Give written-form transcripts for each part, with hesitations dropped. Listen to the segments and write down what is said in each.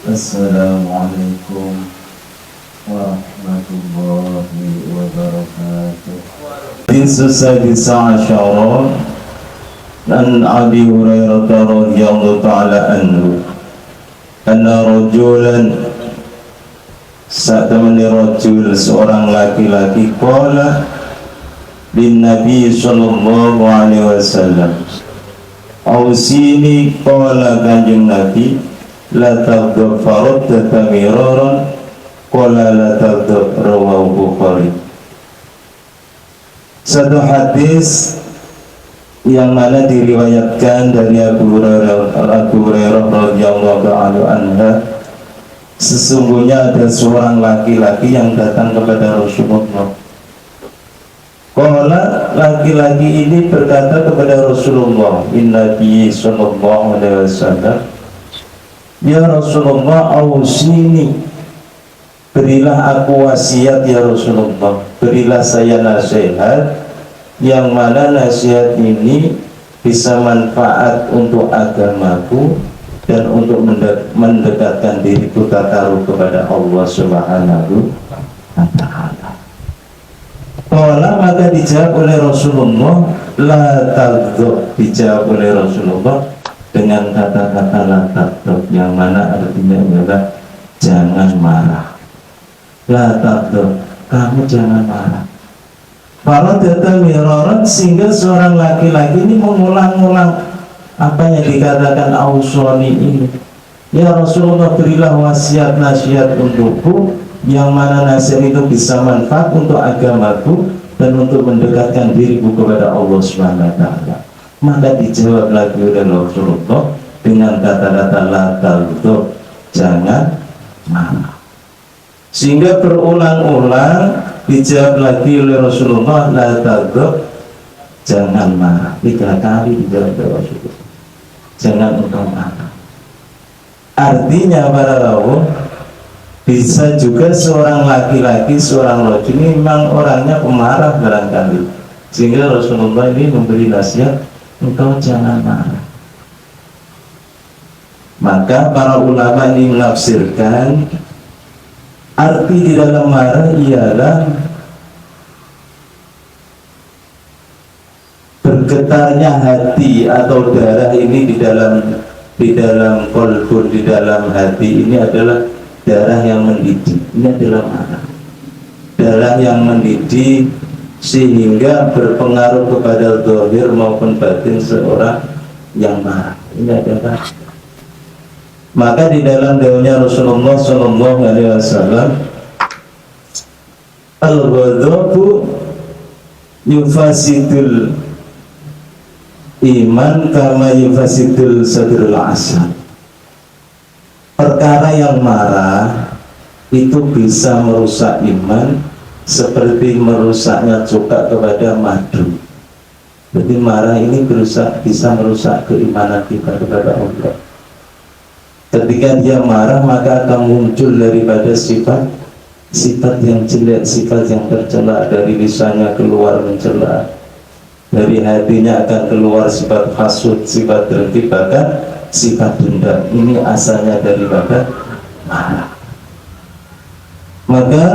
Assalamualaikum warahmatullahi wabarakatuh. Hadis asyara an Abi Hurairah radhiyallahu ta'ala anhu anna rajulan sa'tamani rajul seorang laki-laki qala bin Nabi sallallahu alaihi wasallam ausini qala kanjeng Nabi la taghdab faradta miraran qala la taghdab rawahu Bukhari. Satu hadis yang mana diriwayatkan dari Abu Hurairah radhiyallahu anha, sesungguhnya ada seorang laki-laki yang datang kepada Rasulullah. Qala, laki-laki ini berkata kepada Rasulullah, Nabi sallallahu alaihi wasallam, ya Rasulullah, ausini, berilah aku wasiat ya Rasulullah, berilah saya nasihat yang mana nasihat ini bisa manfaat untuk agamaku dan untuk mendekatkan diriku takarub kepada Allah Subhanahu wa ta'ala. Qala, maka dijawab oleh Rasulullah, la taghdab, dijawab oleh Rasulullah dengan kata-kata la taghdab, yang mana artinya adalah jangan marah. La taghdab, kamu jangan marah. Kalau datang miraran, sehingga seorang laki-laki ini mengulang-ulang apa yang dikatakan ausoni ini. Ya Rasulullah, berilah wasiat nasihat untukku, yang mana nasihat itu bisa manfaat untuk agamaku dan untuk mendekatkan diriku kepada Allah Subhanahu wa ta'ala. Maka dijawab lagi oleh Rasulullah dengan kata-kata la taghdab, jangan marah. Sehingga berulang-ulang dijawab lagi oleh Rasulullah, la taghdab, jangan marah. 3 kali dijawab oleh Rasulullah, jangan engkau marah. Artinya para rawuh, bisa juga seorang laki-laki, seorang laki ini memang orangnya pemarah barangkali, sehingga Rasulullah ini memberi nasihat, engkau jangan marah. Maka para ulama ini menafsirkan arti di dalam marah ialah bergetarnya hati atau darah ini di dalam qalbu, di dalam hati ini adalah darah yang mendidih. Ini adalah marah, darah yang mendidih sehingga berpengaruh kepada zahir maupun batin seorang yang marah. Ini adalah. Maka di dalam dawuhnya Rasulullah sallallahu alaihi wasallam, al-ghadabu yufasidul iman kama yufasidul sadrul asal. Perkara yang marah itu bisa merusak iman seperti merusaknya cuka kepada madu. Jadi marah ini bisa merusak keimanan kita kepada Allah. Ketika dia marah, maka akan muncul daripada sifat yang jelek, sifat yang tercela. Dari lisannya keluar mencela, dari hatinya akan keluar sifat hasud, sifat dengki, bahkan sifat dendam. Ini asalnya daripada marah. Maka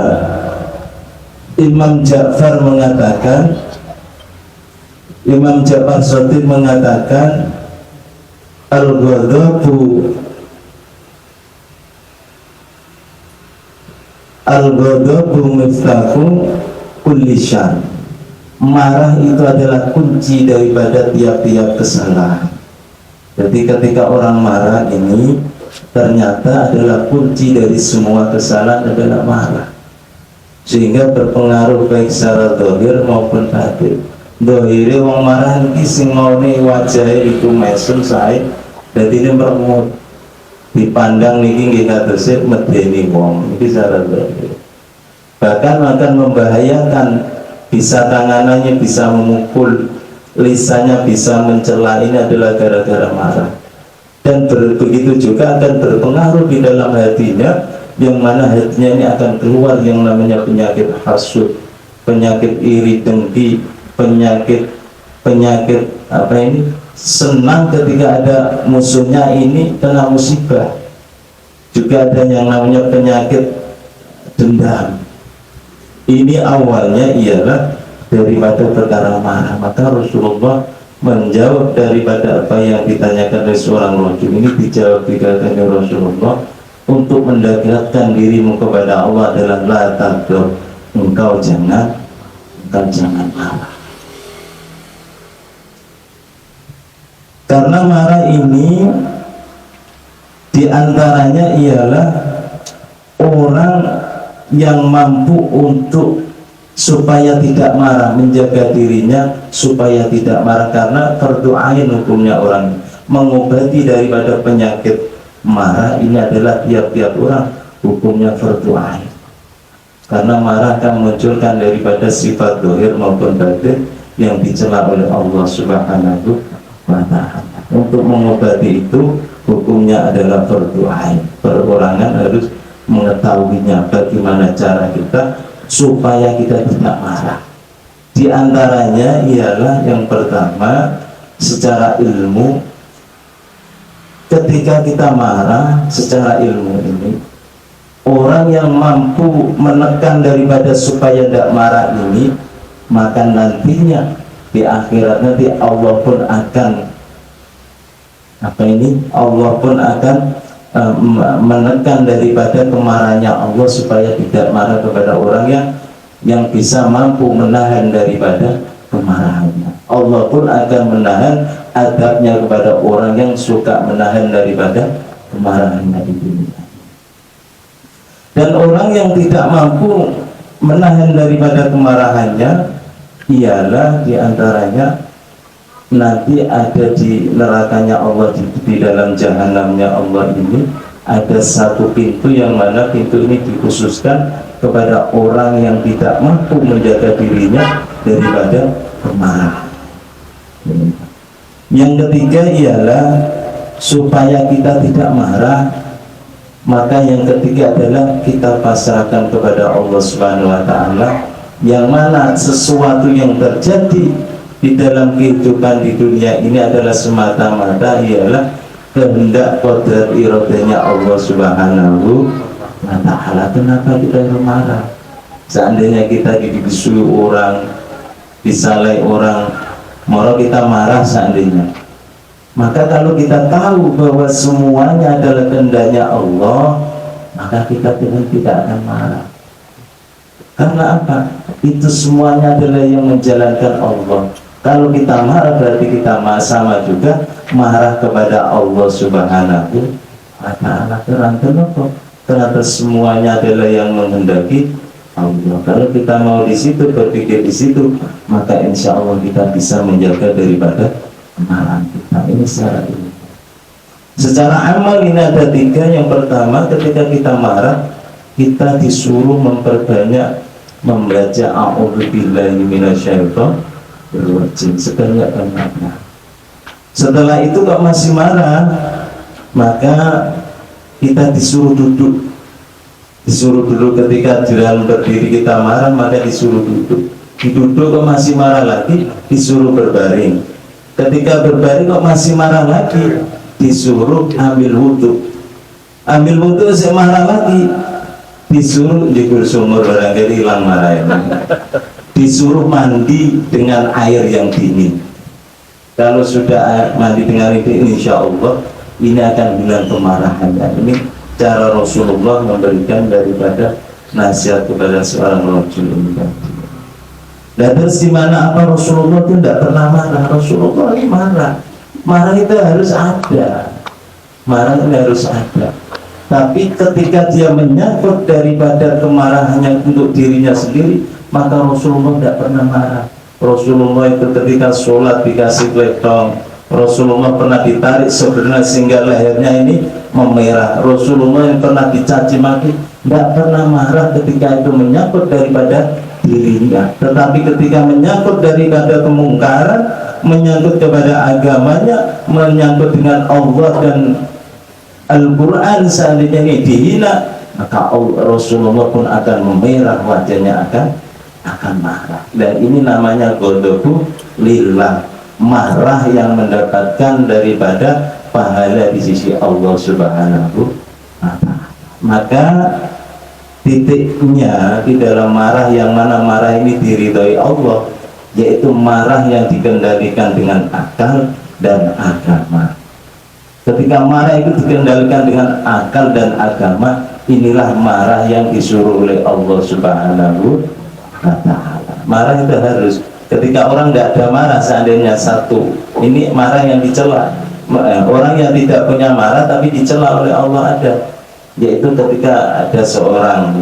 Imam Ja'far Shadiq mengatakan Al-ghadabu miftahu kulli syarr. Marah itu adalah kunci daripada tiap-tiap kesalahan. Jadi ketika orang marah ini ternyata adalah kunci dari semua kesalahan adalah marah, sehingga berpengaruh baik secara zahir maupun batin. Zahire wong marah iki sing ngene wajahe iku mesem sae, dadi meremut. Dipandang niki nggih katose medeni wong iki secara zahir. Bahkan akan membahayakan, bisa tangannya bisa memukul, lisannya bisa mencela. Ini adalah gara-gara marah. Dan begitu juga akan berpengaruh di dalam hatinya, yang mana hatinya ini akan keluar yang namanya penyakit hasud, penyakit iri dengki, penyakit apa ini, senang ketika ada musuhnya ini kena musibah. juga ada yang namanya penyakit dendam. Ini awalnya ialah daripada perkara marah. Maka Rasulullah menjawab daripada apa yang ditanyakan oleh seorang rajul ini, dijawab dikatakan Rasulullah, untuk mendekatkan dirimu kepada Allah adalah la taghdab, engkau jangan marah. Karena marah ini diantaranya ialah orang yang mampu untuk supaya tidak marah, menjaga dirinya supaya tidak marah, karena fardu ain hukumnya orang mengobati daripada penyakit marah ini adalah tiap-tiap orang hukumnya fardu ain, karena marah akan memunculkan daripada sifat zahir maupun batin yang dicela oleh Allah Subhanahu wa ta'ala. Untuk mengobati itu hukumnya adalah fardu ain. Perorangan harus mengetahuinya bagaimana cara kita supaya kita tidak marah. Di antaranya ialah yang pertama, secara ilmu, ketika kita marah secara ilmu ini, orang yang mampu menekan daripada supaya tidak marah ini, maka nantinya di akhirat nanti Allah pun akan Allah pun akan menekan daripada kemarahannya Allah supaya tidak marah kepada orang yang bisa mampu menahan daripada kemarahannya. Allah pun akan menahan adabnya kepada orang yang suka menahan daripada kemarahannya di dunia. Dan orang yang tidak mampu menahan daripada kemarahannya ialah diantaranya nanti ada di nerakanya Allah, di dalam jahanamnya Allah ini ada satu pintu yang mana pintu ini dikhususkan kepada orang yang tidak mampu menjaga dirinya daripada kemarahan. Yang ketiga ialah supaya kita tidak marah, maka yang ketiga adalah kita pasrahkan kepada Allah Subhanahu wa ta'ala, yang mana sesuatu yang terjadi di dalam kehidupan di dunia ini adalah semata-mata ialah kehendak kodrat iradanya Allah Subhanahu wa ta'ala. Kenapa kita marah? Seandainya kita dibisu orang, disalai orang, mau kita marah seandainya, maka kalau kita tahu bahwa semuanya adalah kehendaknya Allah, maka kita tidak akan marah. Karena apa? Itu semuanya adalah yang menjalankan Allah. Kalau kita marah berarti kita sama juga marah kepada Allah Subhanahu wa ta'ala. Ternyata semuanya adalah yang menghendaki Allah. Kalau kita mau di situ, berpikir di situ, maka insya Allah kita bisa menjaga daripada kemarahan kita. Ini secara ini. Secara amal ini ada tiga. Yang pertama, ketika kita marah, kita disuruh memperbanyak membaca a'udzubillahi minasyaitonir rajim sebanyak-banyaknya. Setelah itu kalau masih marah, maka kita disuruh duduk. Ketika dalam berdiri kita marah, maka disuruh duduk. Duduk kok masih marah lagi, disuruh berbaring. Ketika berbaring kok masih marah lagi, disuruh ambil wudhu. Ambil wudhu saya marah lagi, disuruh jebul sumur, barangkali hilang marahnya. Disuruh mandi dengan air yang dingin. Kalau sudah mandi dengan itu, insya Allah ini akan hilang kemarahannya. Ini cara Rasulullah memberikan daripada nasihat kepada seorang rajul ini. Dan terus di mana apa Rasulullah itu tidak pernah marah. Rasulullah ini marah itu harus ada. Marah itu harus ada. Tapi ketika dia menyangkut daripada kemarahannya untuk dirinya sendiri, maka Rasulullah tidak pernah marah. Rasulullah itu ketika sholat dikasih kleptong, Rasulullah pernah ditarik sebenarnya sehingga lehernya ini memerah. Rasulullah yang pernah dicaci maki, tidak pernah marah ketika itu menyangkut daripada dirinya. Tetapi ketika menyangkut daripada kemungkaran, menyangkut kepada agamanya, menyangkut dengan Allah dan Al-Quran, seandainya ini dihina, maka Rasulullah pun akan memerah, wajahnya akan marah. Dan ini namanya ghadabu lillah, marah yang mendapatkan daripada pahala di sisi Allah Subhanahu wa ta'ala. maka titiknya di dalam marah, yang mana marah ini diridhoi Allah, yaitu marah yang dikendalikan dengan akal dan agama. Ketika marah itu dikendalikan dengan akal dan agama, inilah marah yang disuruh oleh Allah Subhanahu wa Ta'ala. Marah itu harus, ketika orang tidak ada marah, seandainya satu, ini marah yang dicela. Orang yang tidak punya marah tapi dicela oleh Allah ada, yaitu ketika ada seorang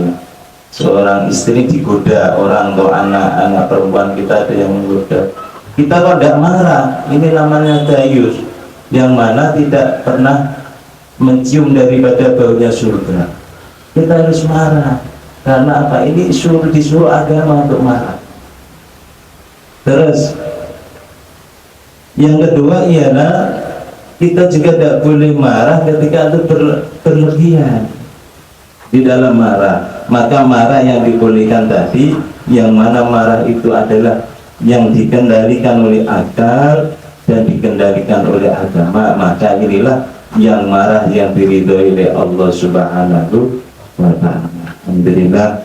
istri digoda orang atau anak perempuan kita, ada yang menggoda kita kok tidak marah, ini namanya dayus, yang mana tidak pernah mencium daripada baunya surga. Kita harus marah, karena apa? Ini disuruh agama untuk marah. Terus yang kedua ialah kita juga tidak boleh marah ketika itu berlebihan di dalam marah. Maka marah yang dibolehkan tadi, yang mana marah itu adalah yang dikendalikan oleh akal dan dikendalikan oleh agama, maka inilah yang marah yang diridhoi oleh Allah Subhanahu wa Ta'ala. Alhamdulillah,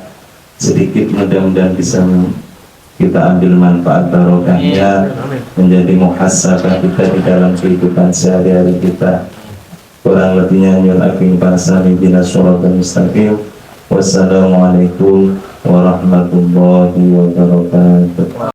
sedikit mudah-mudahan bisa kita ambil manfaat barokahnya, menjadi muhasabah kita di dalam kehidupan sehari-hari kita. Kurang lebihnya nyuwun ageng pasami bina sholatul mustaqim. Wassalamualaikum warahmatullahi wabarakatuh.